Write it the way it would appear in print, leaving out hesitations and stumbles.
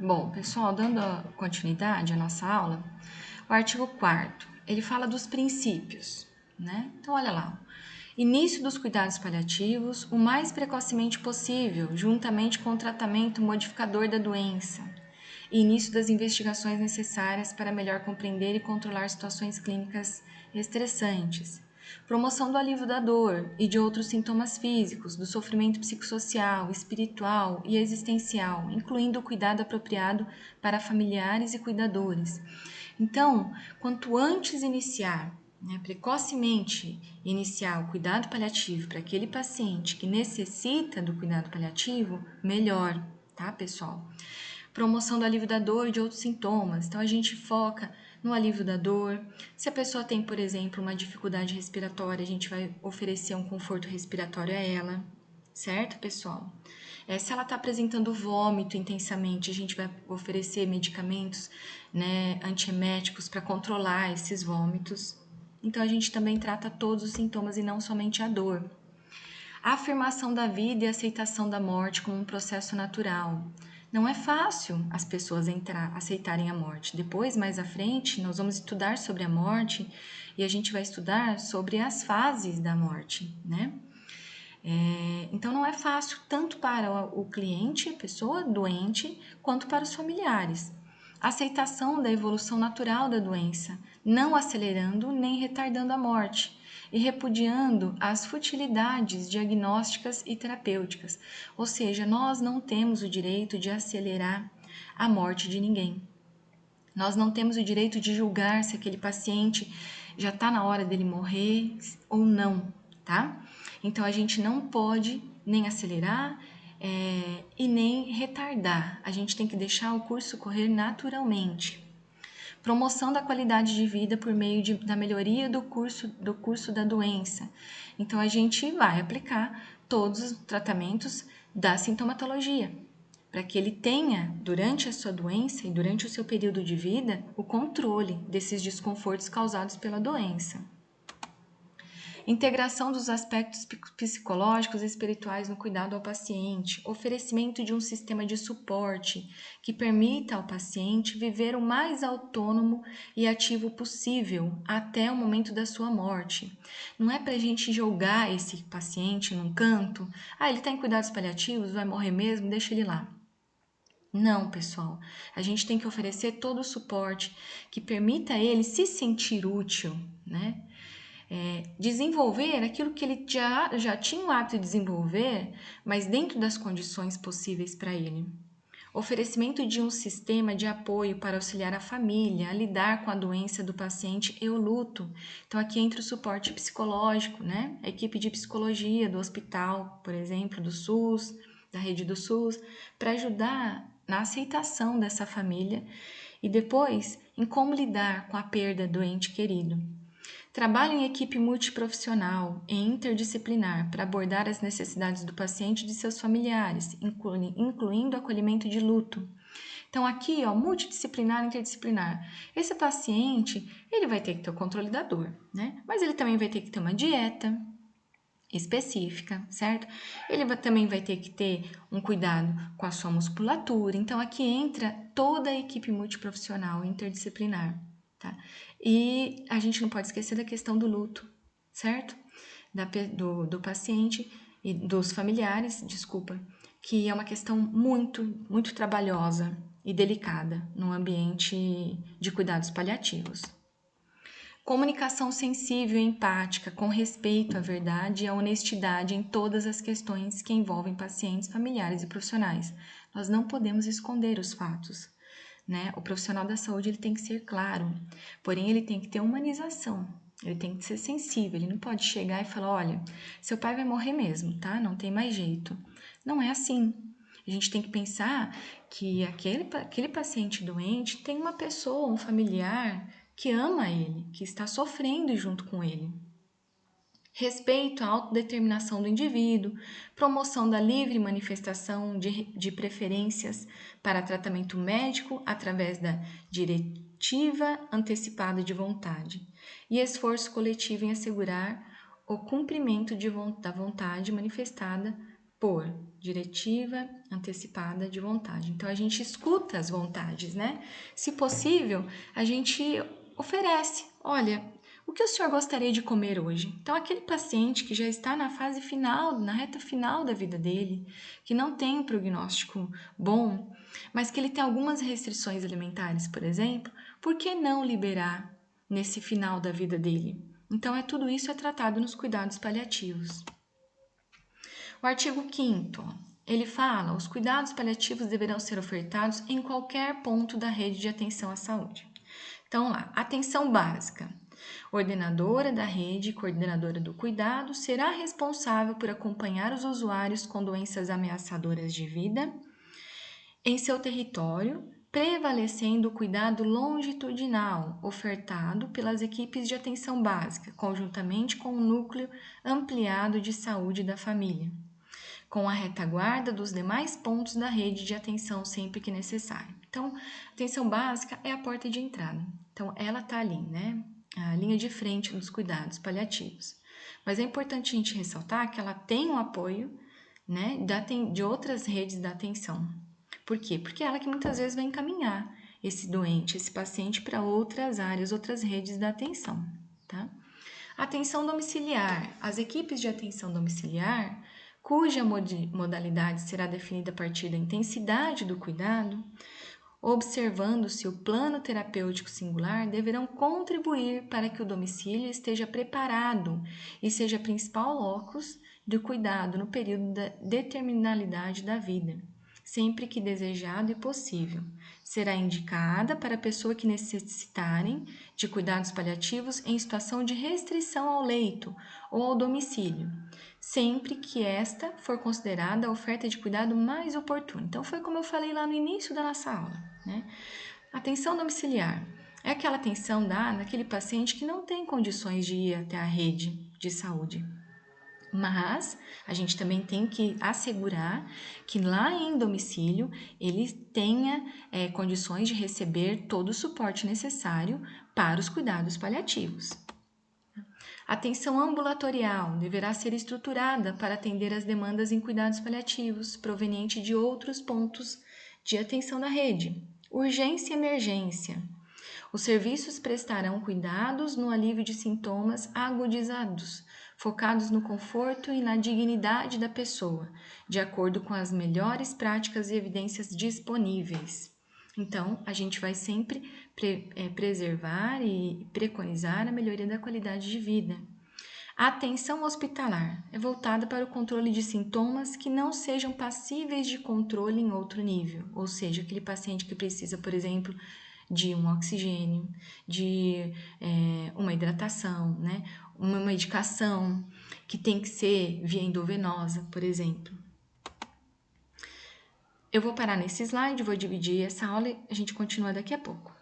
Bom, pessoal, dando continuidade à nossa aula, o artigo 4º, ele fala dos princípios, né? Então, olha lá. Início dos cuidados paliativos o mais precocemente possível, juntamente com o tratamento modificador da doença. E início das investigações necessárias para melhor compreender e controlar situações clínicas estressantes. Promoção do alívio da dor e de outros sintomas físicos, do sofrimento psicossocial, espiritual e existencial, incluindo o cuidado apropriado para familiares e cuidadores. Então, quanto antes iniciar, precocemente iniciar o cuidado paliativo para aquele paciente que necessita do cuidado paliativo, melhor, tá, pessoal? Promoção do alívio da dor e de outros sintomas. Então, a gente foca no alívio da dor. Se a pessoa tem, por exemplo, uma dificuldade respiratória, a gente vai oferecer um conforto respiratório a ela, certo, pessoal? Se ela está apresentando vômito intensamente, a gente vai oferecer medicamentos, antieméticos para controlar esses vômitos. Então, a gente também trata todos os sintomas e não somente a dor. A afirmação da vida e a aceitação da morte como um processo natural. Não é fácil as pessoas aceitarem a morte. Depois, mais à frente, nós vamos estudar sobre a morte e a gente vai estudar sobre as fases da morte, né? Então, não é fácil tanto para o cliente, a pessoa doente, quanto para os familiares. Aceitação da evolução natural da doença, não acelerando nem retardando a morte e repudiando as futilidades diagnósticas e terapêuticas. Ou seja, nós não temos o direito de acelerar a morte de ninguém. Nós não temos o direito de julgar se aquele paciente já está na hora dele morrer ou não, tá? Então, a gente não pode nem acelerar e nem retardar. A gente tem que deixar o curso correr naturalmente. Promoção da qualidade de vida por meio da melhoria do curso da doença. Então, a gente vai aplicar todos os tratamentos da sintomatologia, para que ele tenha, durante a sua doença e durante o seu período de vida, o controle desses desconfortos causados pela doença. Integração dos aspectos psicológicos e espirituais no cuidado ao paciente, oferecimento de um sistema de suporte que permita ao paciente viver o mais autônomo e ativo possível até o momento da sua morte. Não é para a gente jogar esse paciente num canto, ele está em cuidados paliativos, vai morrer mesmo, deixa ele lá. Não, pessoal, a gente tem que oferecer todo o suporte que permita a ele se sentir útil, né? Desenvolver aquilo que ele já tinha o hábito de desenvolver, mas dentro das condições possíveis para ele. Oferecimento de um sistema de apoio para auxiliar a família a lidar com a doença do paciente e o luto. Então, aqui entra o suporte psicológico, né? A equipe de psicologia do hospital, por exemplo, do SUS, da rede do SUS, para ajudar na aceitação dessa família e depois em como lidar com a perda do ente querido. Trabalho em equipe multiprofissional e interdisciplinar para abordar as necessidades do paciente e de seus familiares, incluindo o acolhimento de luto. Então, aqui, multidisciplinar, interdisciplinar. Esse paciente, ele vai ter que ter o controle da dor, né? Mas ele também vai ter que ter uma dieta específica, certo? Ele também vai ter que ter um cuidado com a sua musculatura. Então, aqui entra toda a equipe multiprofissional, interdisciplinar, tá? E a gente não pode esquecer da questão do luto, certo? Do paciente e dos familiares, desculpa, que é uma questão muito, muito trabalhosa e delicada no ambiente de cuidados paliativos. Comunicação sensível e empática, com respeito à verdade e à honestidade em todas as questões que envolvem pacientes, familiares e profissionais. Nós não podemos esconder os fatos, né? O profissional da saúde ele tem que ser claro, porém ele tem que ter humanização, ele tem que ser sensível, ele não pode chegar e falar, olha, seu pai vai morrer mesmo, tá? Não tem mais jeito. Não é assim. A gente tem que pensar que aquele paciente doente tem uma pessoa, um familiar que ama ele, que está sofrendo junto com ele. Respeito à autodeterminação do indivíduo, promoção da livre manifestação de preferências para tratamento médico através da diretiva antecipada de vontade e esforço coletivo em assegurar o cumprimento da vontade manifestada por diretiva antecipada de vontade. Então, a gente escuta as vontades, né? Se possível, a gente oferece, olha, o que o senhor gostaria de comer hoje? Então, aquele paciente que já está na fase final, na reta final da vida dele, que não tem um prognóstico bom, mas que ele tem algumas restrições alimentares, por exemplo, por que não liberar nesse final da vida dele? Então, tudo isso é tratado nos cuidados paliativos. O artigo 5º, ele fala, os cuidados paliativos deverão ser ofertados em qualquer ponto da rede de atenção à saúde. Então, lá, atenção básica. Ordenadora da rede e coordenadora do cuidado será responsável por acompanhar os usuários com doenças ameaçadoras de vida em seu território, prevalecendo o cuidado longitudinal ofertado pelas equipes de atenção básica, conjuntamente com o núcleo ampliado de saúde da família, com a retaguarda dos demais pontos da rede de atenção sempre que necessário. Então, a atenção básica é a porta de entrada. Então, ela está ali, né? A linha de frente dos cuidados paliativos. Mas é importante a gente ressaltar que ela tem um apoio, né, de outras redes da atenção. Por quê? Porque é ela que muitas vezes vai encaminhar esse doente, esse paciente para outras áreas, outras redes da atenção, tá? Atenção domiciliar. As equipes de atenção domiciliar, cuja modalidade será definida a partir da intensidade do cuidado, observando-se o plano terapêutico singular, deverão contribuir para que o domicílio esteja preparado e seja a principal locus do cuidado no período da determinalidade da vida, sempre que desejado e possível. Será indicada para a pessoa que necessitarem de cuidados paliativos em situação de restrição ao leito ou ao domicílio, sempre que esta for considerada a oferta de cuidado mais oportuna. Então, foi como eu falei lá no início da nossa aula, né? Atenção domiciliar é aquela atenção dada naquele paciente que não tem condições de ir até a rede de saúde. Mas a gente também tem que assegurar que lá em domicílio ele tenha condições de receber todo o suporte necessário para os cuidados paliativos. A atenção ambulatorial deverá ser estruturada para atender às demandas em cuidados paliativos provenientes de outros pontos de atenção da rede. Urgência e emergência. Os serviços prestarão cuidados no alívio de sintomas agudizados, focados no conforto e na dignidade da pessoa, de acordo com as melhores práticas e evidências disponíveis. Então, a gente vai sempre preservar e preconizar a melhoria da qualidade de vida. A atenção hospitalar é voltada para o controle de sintomas que não sejam passíveis de controle em outro nível, ou seja, aquele paciente que precisa, por exemplo, de um oxigênio, de uma hidratação, né? Uma medicação que tem que ser via endovenosa, por exemplo. Eu vou parar nesse slide, vou dividir essa aula e a gente continua daqui a pouco.